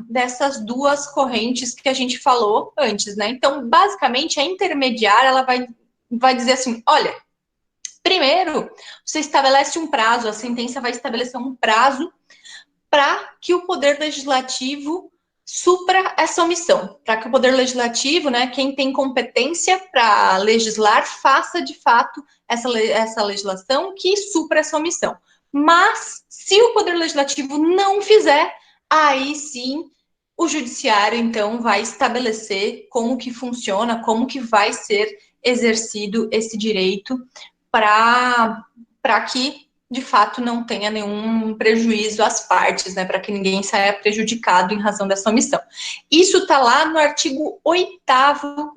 dessas duas correntes que a gente falou antes, né, então, basicamente, a intermediária, ela vai dizer assim, olha, primeiro, você estabelece um prazo, a sentença vai estabelecer um prazo para que o Poder Legislativo supra essa omissão, para que o Poder Legislativo, né, quem tem competência para legislar, faça de fato essa legislação que supra essa omissão. Mas, se o Poder Legislativo não fizer, aí sim o Judiciário, então, vai estabelecer como que funciona, como que vai ser exercido esse direito para que, de fato, não tenha nenhum prejuízo às partes, né, para que ninguém saia prejudicado em razão dessa omissão. Isso está lá no artigo 8º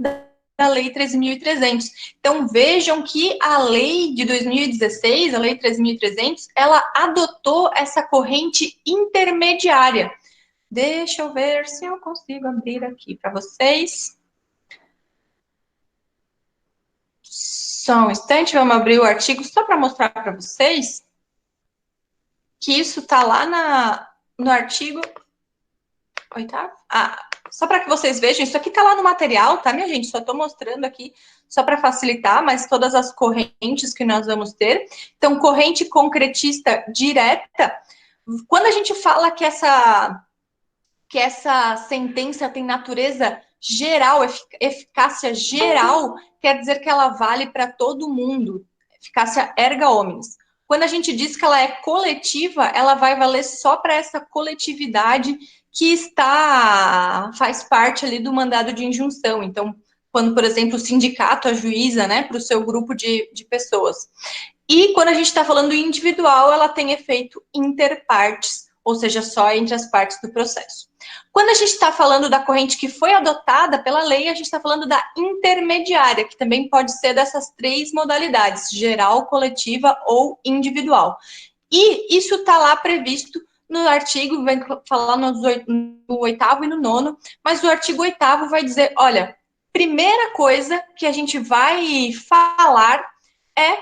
da Lei 13.300. Então, vejam que a lei de 2016, a Lei 13.300, ela adotou essa corrente intermediária. Deixa eu ver se eu consigo abrir aqui para vocês. Só um instante, vamos abrir o artigo só para mostrar para vocês que isso está lá no artigo 8º. Só para que vocês vejam, isso aqui está lá no material, tá, minha gente? Só estou mostrando aqui só para facilitar, mas todas as correntes que nós vamos ter. Então, corrente concretista direta, quando a gente fala que essa sentença tem natureza geral, eficácia geral, quer dizer que ela vale para todo mundo, eficácia erga omnes. Quando a gente diz que ela é coletiva, ela vai valer só para essa coletividade que faz parte ali do mandado de injunção. Então, quando, por exemplo, o sindicato ajuiza, né, para o seu grupo de pessoas. E quando a gente está falando individual, ela tem efeito inter partes, ou seja, só entre as partes do processo. Quando a gente está falando da corrente que foi adotada pela lei, a gente está falando da intermediária, que também pode ser dessas três modalidades, geral, coletiva ou individual. E isso está lá previsto no artigo, vai falar no 8º e no 9º, mas o artigo 8º vai dizer, olha, primeira coisa que a gente vai falar é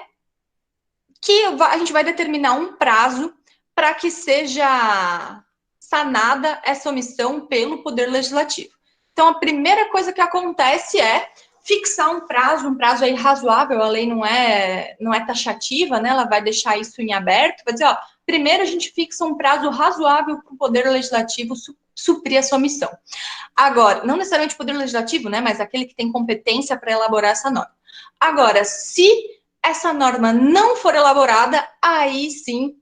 que a gente vai determinar um prazo para que seja sanada essa omissão pelo Poder Legislativo. Então, a primeira coisa que acontece é fixar um prazo aí razoável, a lei não é taxativa, né? Ela vai deixar isso em aberto, vai dizer, ó, primeiro a gente fixa um prazo razoável para o Poder Legislativo suprir essa omissão. Agora, não necessariamente o Poder Legislativo, né? Mas aquele que tem competência para elaborar essa norma. Agora, se essa norma não for elaborada, aí sim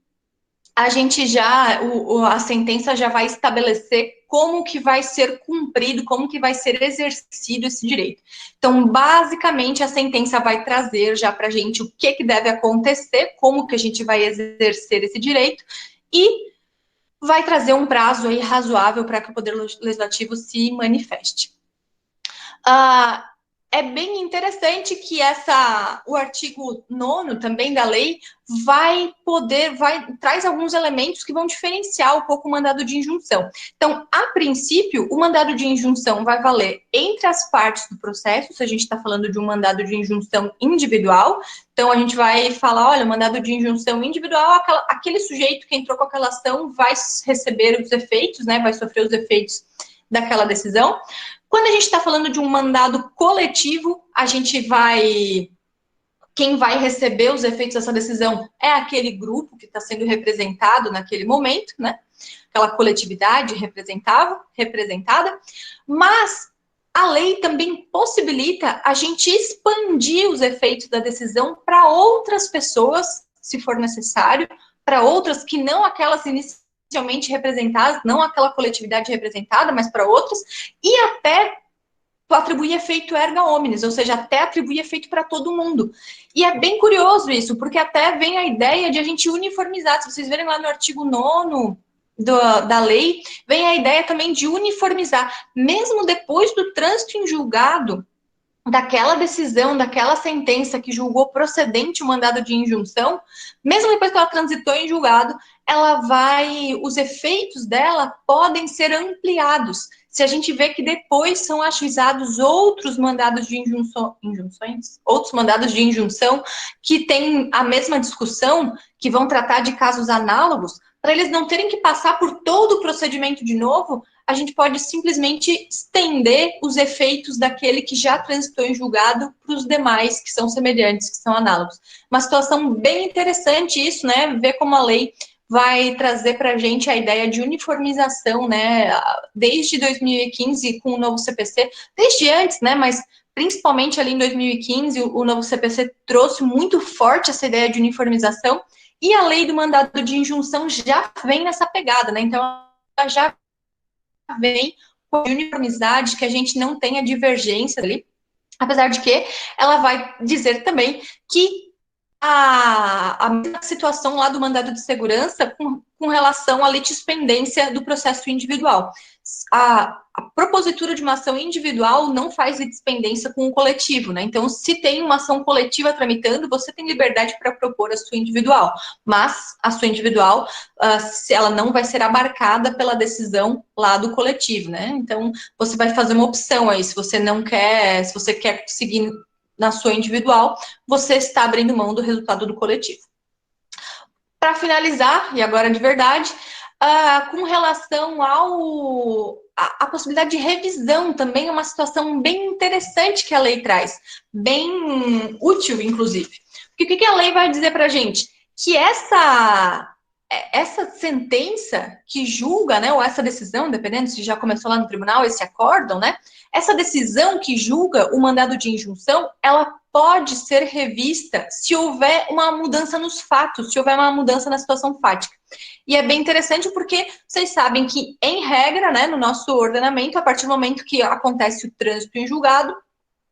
a gente a sentença já vai estabelecer como que vai ser cumprido, como que vai ser exercido esse direito. Então, basicamente, a sentença vai trazer já para a gente o que deve acontecer, como que a gente vai exercer esse direito e vai trazer um prazo aí razoável para que o Poder Legislativo se manifeste. É bem interessante que o artigo 9º também da lei traz alguns elementos que vão diferenciar um pouco o mandado de injunção. Então, a princípio, o mandado de injunção vai valer entre as partes do processo, se a gente está falando de um mandado de injunção individual. Então, a gente vai falar, olha, o mandado de injunção individual, aquele sujeito que entrou com aquela ação vai receber os efeitos, né, vai sofrer os efeitos daquela decisão. Quando a gente está falando de um mandado coletivo, quem vai receber os efeitos dessa decisão é aquele grupo que está sendo representado naquele momento, né? Aquela coletividade representada, mas a lei também possibilita a gente expandir os efeitos da decisão para outras pessoas, se for necessário, para outras que não aquelas inicialmente representadas, não aquela coletividade representada, mas para outras, e até atribuir efeito erga omnes, ou seja, até atribuir efeito para todo mundo. E é bem curioso isso, porque até vem a ideia de a gente uniformizar. Se vocês verem lá no artigo 9º da lei, vem a ideia também de uniformizar. Mesmo depois do trânsito em julgado, daquela decisão, daquela sentença que julgou procedente o mandado de injunção, mesmo depois que ela transitou em julgado, os efeitos dela podem ser ampliados. Se a gente vê que depois são ajuizados outros mandados de outros mandados de injunção que têm a mesma discussão, que vão tratar de casos análogos, para eles não terem que passar por todo o procedimento de novo, a gente pode simplesmente estender os efeitos daquele que já transitou em julgado para os demais que são semelhantes, que são análogos. Uma situação bem interessante isso, né? Ver como a lei vai trazer para a gente a ideia de uniformização, né? Desde 2015, com o novo CPC, desde antes, né? Mas principalmente ali em 2015, o novo CPC trouxe muito forte essa ideia de uniformização, e a lei do mandado de injunção já vem nessa pegada, né? Então, ela já vem com uniformidade, que a gente não tenha divergência ali, apesar de que ela vai dizer também que a mesma situação lá do mandado de segurança com relação à litispendência do processo individual. A propositura de uma ação individual não faz litispendência com o coletivo, né? Então, se tem uma ação coletiva tramitando, você tem liberdade para propor a sua individual, mas a sua individual, ela não vai ser abarcada pela decisão lá do coletivo, né? Então, você vai fazer uma opção aí, se você quer seguir na sua individual, você está abrindo mão do resultado do coletivo. Para finalizar, e agora de verdade, com relação à possibilidade de revisão, também é uma situação bem interessante que a lei traz, bem útil, inclusive. Porque o que a lei vai dizer para a gente? Que essa sentença que julga, né, ou essa decisão, dependendo se já começou lá no tribunal, esse acórdão, né, essa decisão que julga o mandado de injunção, ela pode ser revista se houver uma mudança nos fatos, se houver uma mudança na situação fática. E é bem interessante porque vocês sabem que, em regra, né, no nosso ordenamento, a partir do momento que acontece o trânsito em julgado,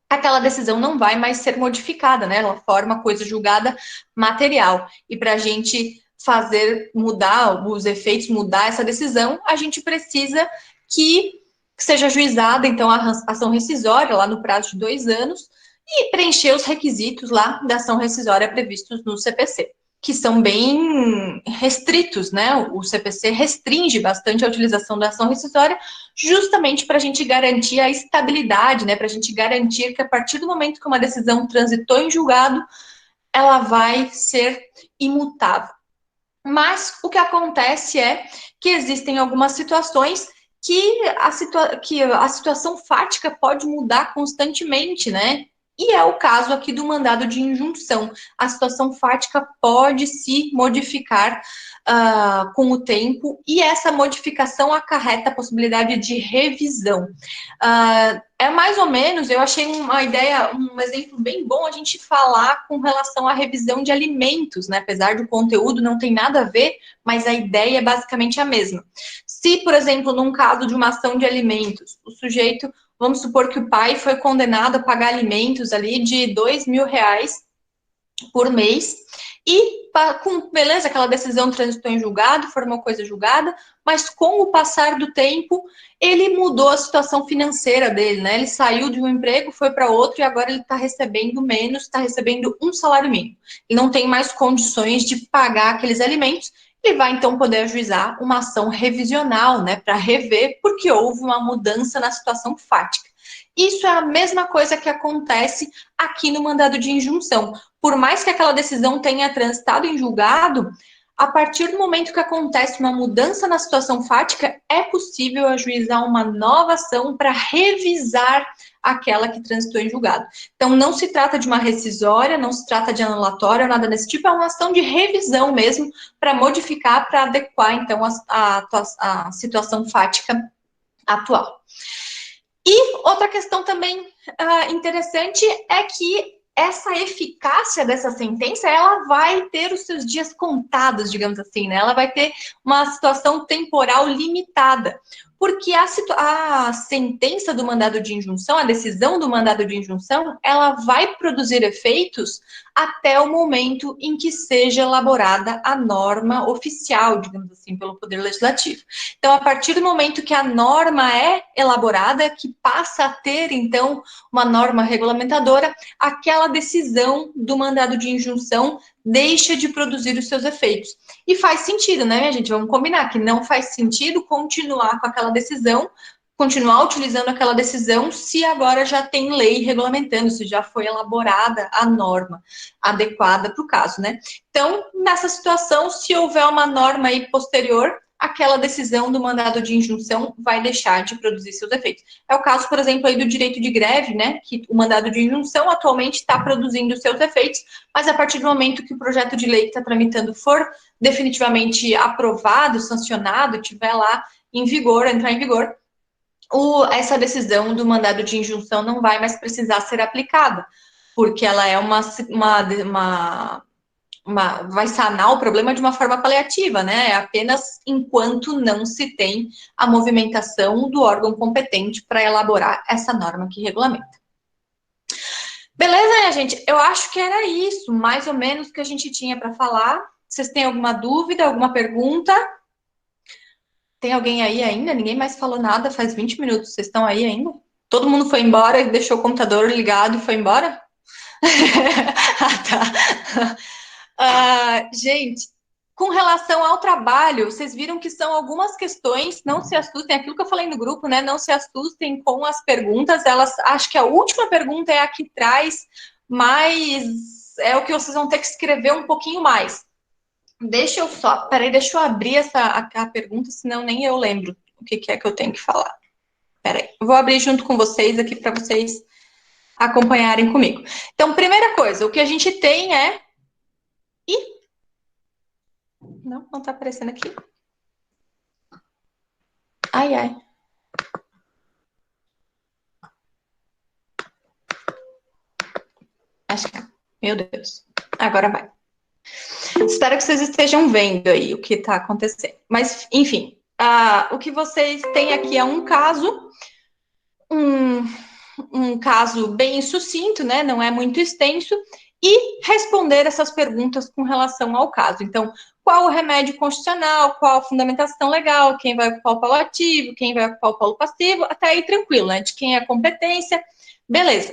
aquela decisão não vai mais ser modificada, né? Ela forma coisa julgada material. E para a gente fazer mudar os efeitos, mudar essa decisão, a gente precisa que seja ajuizada, então, a ação rescisória lá no prazo de 2 anos e preencher os requisitos lá da ação rescisória previstos no CPC, que são bem restritos, né? O CPC restringe bastante a utilização da ação rescisória, justamente para a gente garantir a estabilidade, né? Para a gente garantir que a partir do momento que uma decisão transitou em julgado, ela vai ser imutável. Mas o que acontece é que existem algumas situações que a situação fática pode mudar constantemente, né? E é o caso aqui do mandado de injunção. A situação fática pode se modificar com o tempo, e essa modificação acarreta a possibilidade de revisão. É mais ou menos, eu achei uma ideia, um exemplo bem bom a gente falar com relação à revisão de alimentos, né? Apesar do conteúdo não tem nada a ver, mas a ideia é basicamente a mesma. Se, por exemplo, num caso de uma ação de alimentos, o sujeito, vamos supor que o pai foi condenado a pagar alimentos ali de R$2.000 por mês, e beleza, aquela decisão transitou em julgado, formou coisa julgada, mas com o passar do tempo, ele mudou a situação financeira dele, né? Ele saiu de um emprego, foi para outro, e agora ele está recebendo menos, está recebendo um salário mínimo. E não tem mais condições de pagar aqueles alimentos. Ele vai, então, poder ajuizar uma ação revisional, né? Para rever, porque houve uma mudança na situação fática. Isso é a mesma coisa que acontece aqui no mandado de injunção. Por mais que aquela decisão tenha transitado em julgado, a partir do momento que acontece uma mudança na situação fática, é possível ajuizar uma nova ação para revisar aquela que transitou em julgado. Então, não se trata de uma rescisória, não se trata de anulatória, nada desse tipo, é uma ação de revisão mesmo, para modificar, para adequar, então, a situação fática atual. E outra questão também interessante é que essa eficácia dessa sentença, ela vai ter os seus dias contados, digamos assim, né? Ela vai ter uma situação temporal limitada. porque a sentença do mandado de injunção, a decisão do mandado de injunção, ela vai produzir efeitos até o momento em que seja elaborada a norma oficial, digamos assim, pelo Poder Legislativo. Então, a partir do momento que a norma é elaborada, que passa a ter, então, uma norma regulamentadora, aquela decisão do mandado de injunção deixa de produzir os seus efeitos. E faz sentido, né, minha gente? Vamos combinar que não faz sentido continuar com aquela decisão, continuar utilizando aquela decisão, se agora já tem lei regulamentando, se já foi elaborada a norma adequada para o caso, né? Então, nessa situação, se houver uma norma aí posterior, aquela decisão do mandado de injunção vai deixar de produzir seus efeitos. É o caso, por exemplo, aí do direito de greve, né? Que o mandado de injunção atualmente está produzindo seus efeitos, mas a partir do momento que o projeto de lei que está tramitando for definitivamente aprovado, sancionado, tiver lá em vigor, entrar em vigor, essa decisão do mandado de injunção não vai mais precisar ser aplicada, porque ela é vai sanar o problema de uma forma paliativa, né? Apenas enquanto não se tem a movimentação do órgão competente para elaborar essa norma que regulamenta. Beleza, né, gente? Eu acho que era isso, mais ou menos, que a gente tinha para falar. Vocês têm alguma dúvida, alguma pergunta? Tem alguém aí ainda? Ninguém mais falou nada, faz 20 minutos. Vocês estão aí ainda? Todo mundo foi embora e deixou o computador ligado e foi embora? Ah, tá. Gente, com relação ao trabalho, vocês viram que são algumas questões, não se assustem, aquilo que eu falei no grupo, né? Não se assustem com as perguntas. Acho que a última pergunta é a que traz mais, é o que vocês vão ter que escrever um pouquinho mais. Deixa eu abrir a pergunta, senão nem eu lembro o que é que eu tenho que falar. Peraí, eu vou abrir junto com vocês aqui para vocês acompanharem comigo. Então, primeira coisa, o que a gente tem é... Ih! Não tá aparecendo aqui. Ai, ai. Acho que... Meu Deus. Agora vai. Espero que vocês estejam vendo aí o que está acontecendo. Mas, enfim, o que vocês têm aqui é um caso, um caso bem sucinto, né? Não é muito extenso, e responder essas perguntas com relação ao caso. Então, qual o remédio constitucional, qual a fundamentação legal, quem vai ocupar o polo ativo, quem vai ocupar o polo passivo, até aí tranquilo, né? De quem é a competência, beleza.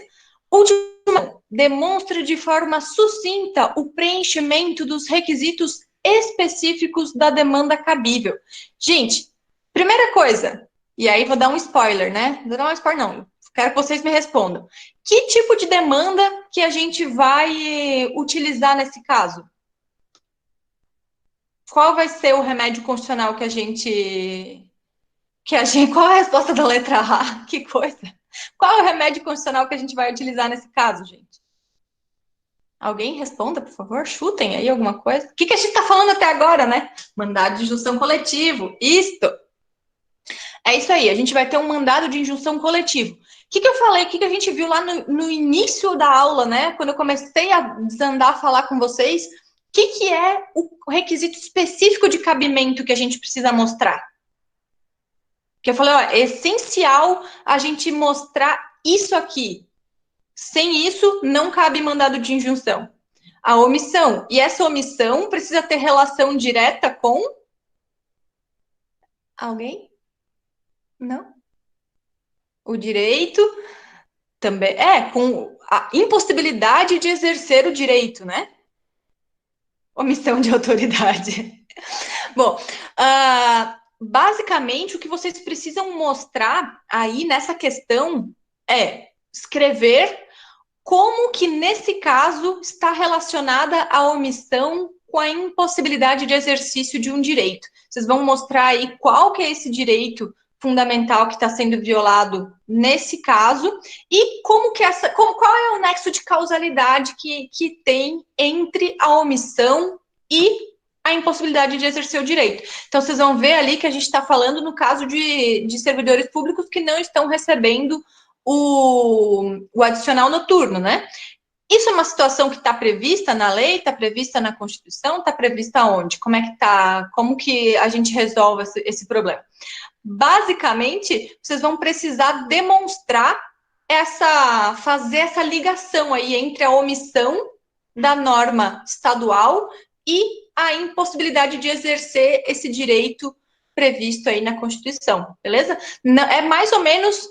Última, demonstra de forma sucinta o preenchimento dos requisitos específicos da demanda cabível. Gente, primeira coisa, e aí vou dar um spoiler, né? Não vou dar um spoiler, não. Quero que vocês me respondam. Que tipo de demanda que a gente vai utilizar nesse caso? Qual vai ser o remédio constitucional que a gente... Qual é a resposta da letra A? Que coisa. Qual é o remédio constitucional que a gente vai utilizar nesse caso, gente? Alguém responda, por favor? Chutem aí alguma coisa. O que a gente está falando até agora, né? Mandado de injunção coletivo. Isto. É isso aí. A gente vai ter um mandado de injunção coletivo. O que eu falei? O que a gente viu lá no início da aula, né? Quando eu comecei a desandar a falar com vocês. O que é o requisito específico de cabimento que a gente precisa mostrar? Que eu falei, ó, é essencial a gente mostrar isso aqui. Sem isso, não cabe mandado de injunção. A omissão. E essa omissão precisa ter relação direta com... Alguém? Não? O direito também... com a impossibilidade de exercer o direito, né? Omissão de autoridade. Bom, basicamente, o que vocês precisam mostrar aí nessa questão é escrever como que, nesse caso, está relacionada a omissão com a impossibilidade de exercício de um direito. Vocês vão mostrar aí qual que é esse direito fundamental que está sendo violado nesse caso e como que qual é o nexo de causalidade que tem entre a omissão e a impossibilidade de exercer o direito. Então, vocês vão ver ali que a gente está falando no caso de servidores públicos que não estão recebendo o adicional noturno, né? Isso é uma situação que está prevista na lei, está prevista na Constituição, está prevista onde? Como que a gente resolve esse problema? basicamente, vocês vão precisar demonstrar fazer essa ligação aí entre a omissão da norma estadual e a impossibilidade de exercer esse direito previsto aí na Constituição, beleza? É mais ou menos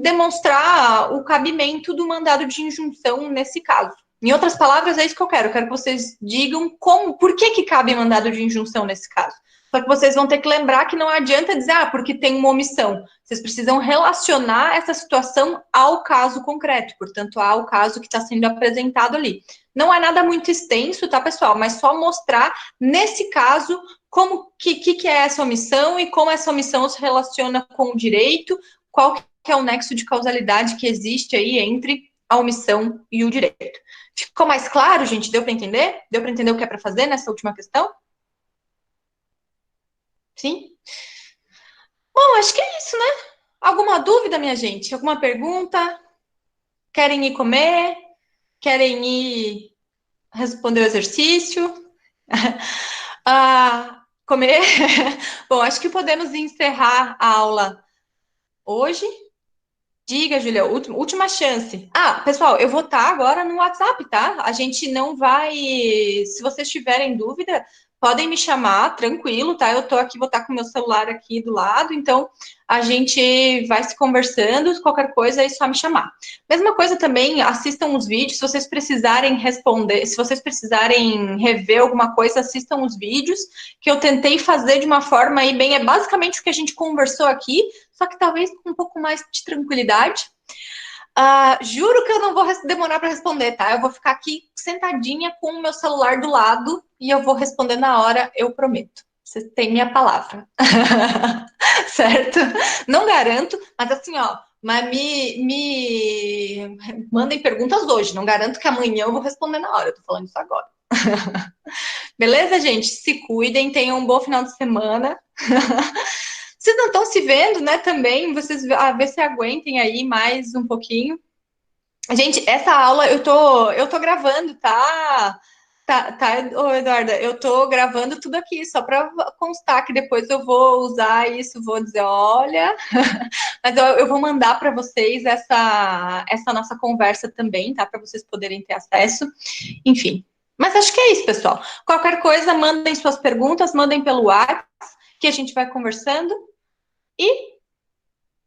demonstrar o cabimento do mandado de injunção nesse caso. Em outras palavras, é isso que eu quero que vocês digam por que cabe mandado de injunção nesse caso. Só que vocês vão ter que lembrar que não adianta dizer, porque tem uma omissão. Vocês precisam relacionar essa situação ao caso concreto, portanto, ao caso que está sendo apresentado ali. Não é nada muito extenso, tá, pessoal? Mas só mostrar, nesse caso, como que é essa omissão e como essa omissão se relaciona com o direito, qual que é o nexo de causalidade que existe aí entre a omissão e o direito. Ficou mais claro, gente? Deu para entender? Deu para entender o que é para fazer nessa última questão? Sim? Bom, acho que é isso, né? Alguma dúvida, minha gente? Alguma pergunta? Querem ir comer? Querem ir responder o exercício? Comer? Bom, acho que podemos encerrar a aula hoje. Diga, Julia, última chance. Pessoal, eu vou estar agora no WhatsApp, tá? A gente não vai... Se vocês tiverem dúvida, podem me chamar, tranquilo, tá? Eu tô aqui, vou estar com o meu celular aqui do lado, então a gente vai se conversando, qualquer coisa é só me chamar. Mesma coisa também, assistam os vídeos, se vocês precisarem responder, se vocês precisarem rever alguma coisa, assistam os vídeos, que eu tentei fazer de uma forma aí bem, é basicamente o que a gente conversou aqui, só que talvez com um pouco mais de tranquilidade. Juro que eu não vou demorar para responder, tá? Eu vou ficar aqui sentadinha com o meu celular do lado e eu vou responder na hora, eu prometo. Você tem minha palavra. Certo? Não garanto, mas assim, mas me mandem perguntas hoje. Não garanto que amanhã eu vou responder na hora. Eu tô falando isso agora. Beleza, gente? Se cuidem, tenham um bom final de semana. Vocês não estão se vendo, né, também, vocês ver se aguentem aí mais um pouquinho. Gente, essa aula eu tô gravando, tá, ô Eduarda, eu tô gravando tudo aqui, só para constar que depois eu vou usar isso, vou dizer, olha, mas eu vou mandar para vocês essa nossa conversa também, tá, para vocês poderem ter acesso, enfim. Mas acho que é isso, pessoal. Qualquer coisa, mandem suas perguntas, mandem pelo WhatsApp, que a gente vai conversando. E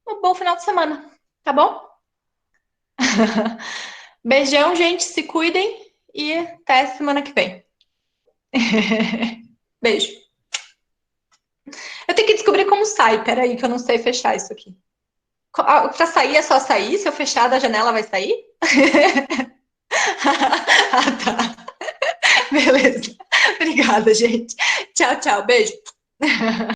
um bom final de semana, tá bom? Beijão, gente, se cuidem e até semana que vem. Beijo. Eu tenho que descobrir como sai, peraí, que eu não sei fechar isso aqui. Pra sair é só sair? Se eu fechar da janela, vai sair? Tá. Beleza. Obrigada, gente. Tchau, tchau. Beijo.